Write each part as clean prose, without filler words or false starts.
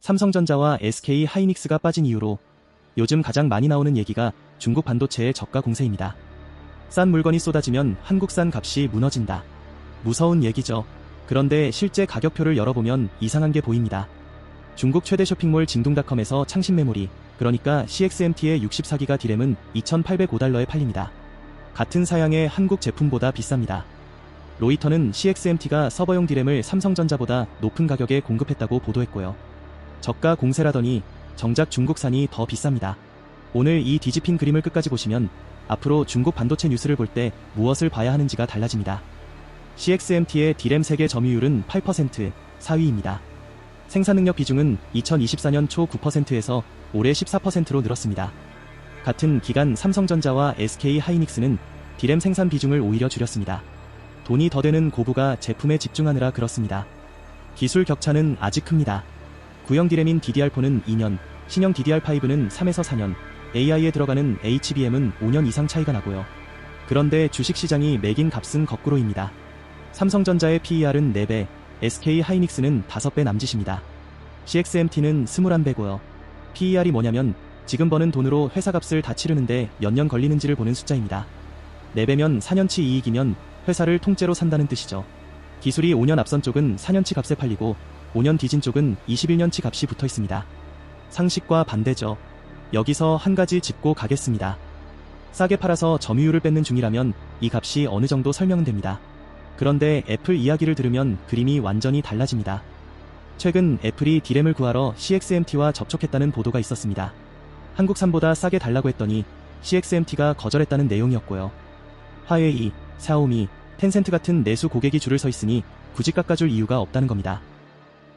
삼성전자와 SK 하이닉스가 빠진 이유로 요즘 가장 많이 나오는 얘기가 중국 반도체의 저가 공세입니다. 싼 물건이 쏟아지면 한국산 값이 무너진다. 무서운 얘기죠. 그런데 실제 가격표를 열어보면 이상한 게 보입니다. 중국 최대 쇼핑몰 징둥닷컴에서 창신 메모리, 그러니까 CXMT의 64기가 D램은 2,805달러에 팔립니다. 같은 사양의 한국 제품보다 비쌉니다. 로이터는 CXMT가 서버용 D램을 삼성전자보다 높은 가격에 공급했다고 보도했고요. 저가 공세라더니 정작 중국산이 더 비쌉니다. 오늘 이 뒤집힌 그림을 끝까지 보시면 앞으로 중국 반도체 뉴스를 볼 때 무엇을 봐야 하는지가 달라집니다. CXMT의 D램 세계 점유율은 8%, 4위입니다. 생산능력 비중은 2024년 초 9%에서 올해 14%로 늘었습니다. 같은 기간 삼성전자와 SK 하이닉스는 D램 생산 비중을 오히려 줄였습니다. 돈이 더 되는 고부가 제품에 집중하느라 그렇습니다. 기술 격차는 아직 큽니다. 구형 D램인 DDR4는 2년, 신형 DDR5는 3에서 4년, AI에 들어가는 HBM은 5년 이상 차이가 나고요. 그런데 주식시장이 매긴 값은 거꾸로입니다. 삼성전자의 PER은 4배, SK 하이닉스는 5배 남짓입니다. CXMT는 21배고요. PER이 뭐냐면 지금 버는 돈으로 회사 값을 다 치르는데 몇 년 걸리는지를 보는 숫자입니다. 4배면 4년치 이익이면 회사를 통째로 산다는 뜻이죠. 기술이 5년 앞선 쪽은 4년치 값에 팔리고 5년 뒤진 쪽은 21년치 값이 붙어 있습니다. 상식과 반대죠. 여기서 한 가지 짚고 가겠습니다. 싸게 팔아서 점유율을 뺏는 중이라면 이 값이 어느 정도 설명은 됩니다. 그런데 애플 이야기를 들으면 그림이 완전히 달라집니다. 최근 애플이 D램을 구하러 CXMT와 접촉했다는 보도가 있었습니다. 한국산보다 싸게 달라고 했더니 CXMT가 거절했다는 내용이었고요. 화웨이, 샤오미, 텐센트 같은 내수 고객이 줄을 서 있으니 굳이 깎아줄 이유가 없다는 겁니다.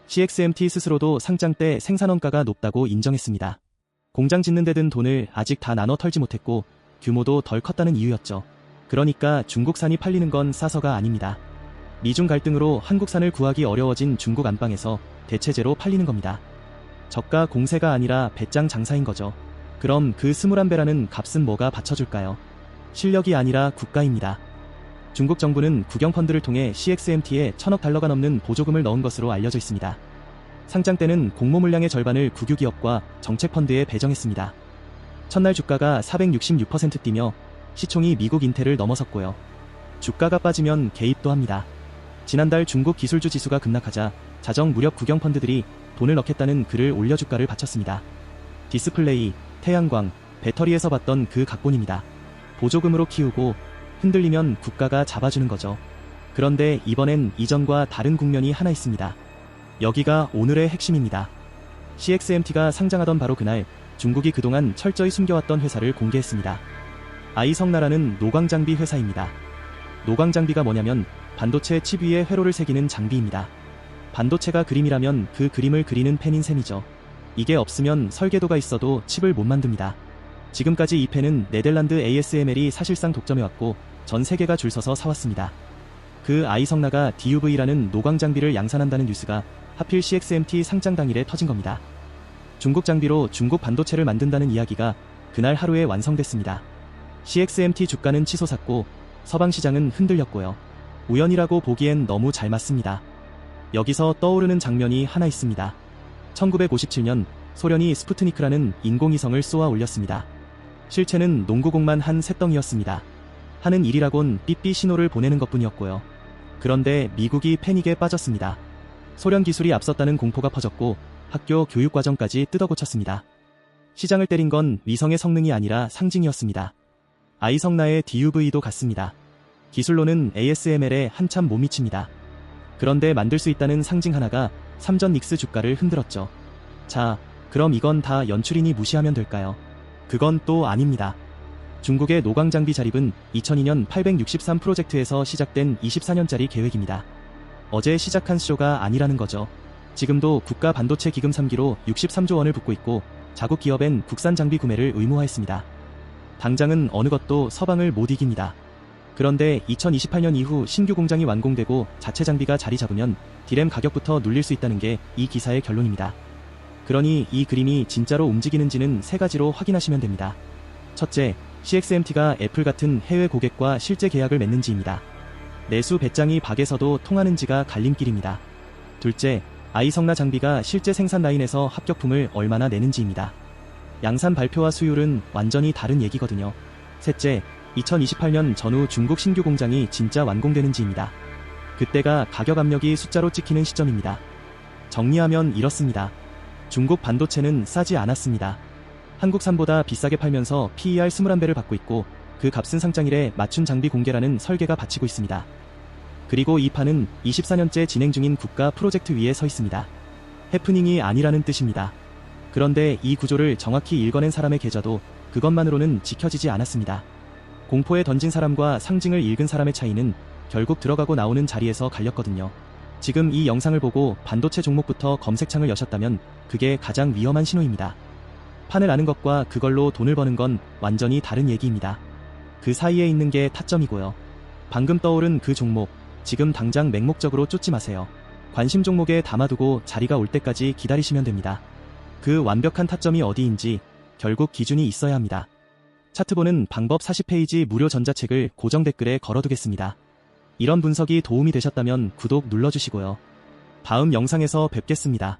CXMT 스스로도 상장 때 생산원가가 높다고 인정했습니다. 공장 짓는 데 든 돈을 아직 다 나눠 털지 못했고 규모도 덜 컸다는 이유였죠. 그러니까 중국산이 팔리는 건 싸서가 아닙니다. 미중 갈등으로 한국산을 구하기 어려워진 중국 안방에서 대체제로 팔리는 겁니다. 저가 공세가 아니라 배짱 장사인 거죠. 그럼 그 21배라는 값은 뭐가 받쳐줄까요? 실력이 아니라 국가입니다. 중국 정부는 국영펀드를 통해 CXMT에 1,000억 달러가 넘는 보조금을 넣은 것으로 알려져 있습니다. 상장 때는 공모 물량의 절반을 국유기업과 정책펀드에 배정했습니다. 첫날 주가가 466% 뛰며 시총이 미국 인텔을 넘어섰고요. 주가가 빠지면 개입도 합니다. 지난달 중국 기술주 지수가 급락하자 자정 무력 국영펀드들이 돈을 넣겠다는 글을 올려 주가를 받쳤습니다. 디스플레이, 태양광, 배터리에서 봤던 그 각본입니다. 보조금으로 키우고 흔들리면 국가가 잡아주는 거죠. 그런데 이번엔 이전과 다른 국면이 하나 있습니다. 여기가 오늘의 핵심입니다. CXMT가 상장하던 바로 그날 중국이 그동안 철저히 숨겨왔던 회사를 공개했습니다. 아이성나라는 노광장비 회사입니다. 노광장비가 뭐냐면 반도체 칩 위에 회로를 새기는 장비입니다. 반도체가 그림이라면 그 그림을 그리는 펜인 셈이죠. 이게 없으면 설계도가 있어도 칩을 못 만듭니다. 지금까지 이 펜은 네덜란드 ASML이 사실상 독점해왔고 전 세계가 줄 서서 사왔습니다. 그 아이성나가 DUV라는 노광장비를 양산한다는 뉴스가 하필 CXMT 상장 당일에 터진 겁니다. 중국 장비로 중국 반도체를 만든다는 이야기가 그날 하루에 완성됐습니다. CXMT 주가는 치솟았고 서방시장은 흔들렸고요. 우연이라고 보기엔 너무 잘 맞습니다. 여기서 떠오르는 장면이 하나 있습니다. 1957년 소련이 스푸트니크라는 인공위성을 쏘아 올렸습니다. 실체는 농구공만 한 쇳덩이였습니다. 하는 일이라곤 삐삐 신호를 보내는 것뿐이었고요. 그런데 미국이 패닉에 빠졌습니다. 소련 기술이 앞섰다는 공포가 퍼졌고 학교 교육과정까지 뜯어고쳤습니다. 시장을 때린 건 위성의 성능이 아니라 상징이었습니다. 아이성나의 DUV도 같습니다. 기술로는 ASML에 한참 못 미칩니다. 그런데 만들 수 있다는 상징 하나가 삼전 닉스 주가를 흔들었죠. 자, 그럼 이건 다 연출이니 무시하면 될까요? 그건 또 아닙니다. 중국의 노광장비 자립은 2002년 863 프로젝트에서 시작된 24년짜리 계획입니다. 어제 시작한 쇼가 아니라는 거죠. 지금도 국가 반도체 기금 3기로 63조 원을 붓고 있고 자국 기업엔 국산 장비 구매를 의무화했습니다. 당장은 어느 것도 서방을 못 이깁니다. 그런데 2028년 이후 신규 공장이 완공되고 자체 장비가 자리 잡으면 D램 가격부터 눌릴 수 있다는 게 이 기사의 결론입니다. 그러니 이 그림이 진짜로 움직이는지는 세 가지로 확인하시면 됩니다. 첫째, CXMT가 애플 같은 해외 고객과 실제 계약을 맺는지입니다. 내수 배짱이 박에서도 통하는지가 갈림길입니다. 둘째, 아이성나 장비가 실제 생산 라인에서 합격품을 얼마나 내는지입니다. 양산 발표와 수율은 완전히 다른 얘기거든요. 셋째, 2028년 전후 중국 신규 공장이 진짜 완공되는지입니다. 그때가 가격 압력이 숫자로 찍히는 시점입니다. 정리하면 이렇습니다. 중국 반도체는 싸지 않았습니다. 한국산보다 비싸게 팔면서 PER 21배를 받고 있고 그 값은 상장일에 맞춘 장비 공개라는 설계가 받치고 있습니다. 그리고 이 판은 24년째 진행 중인 국가 프로젝트 위에 서 있습니다. 해프닝이 아니라는 뜻입니다. 그런데 이 구조를 정확히 읽어낸 사람의 계좌도 그것만으로는 지켜지지 않았습니다. 공포에 던진 사람과 상징을 읽은 사람의 차이는 결국 들어가고 나오는 자리에서 갈렸거든요. 지금 이 영상을 보고 반도체 종목부터 검색창을 여셨다면 그게 가장 위험한 신호입니다. 판을 아는 것과 그걸로 돈을 버는 건 완전히 다른 얘기입니다. 그 사이에 있는 게 타점이고요. 방금 떠오른 그 종목, 지금 당장 맹목적으로 쫓지 마세요. 관심 종목에 담아두고 자리가 올 때까지 기다리시면 됩니다. 그 완벽한 타점이 어디인지 결국 기준이 있어야 합니다. 차트 보는 방법 40페이지 무료 전자책을 고정 댓글에 걸어두겠습니다. 이런 분석이 도움이 되셨다면 구독 눌러주시고요. 다음 영상에서 뵙겠습니다.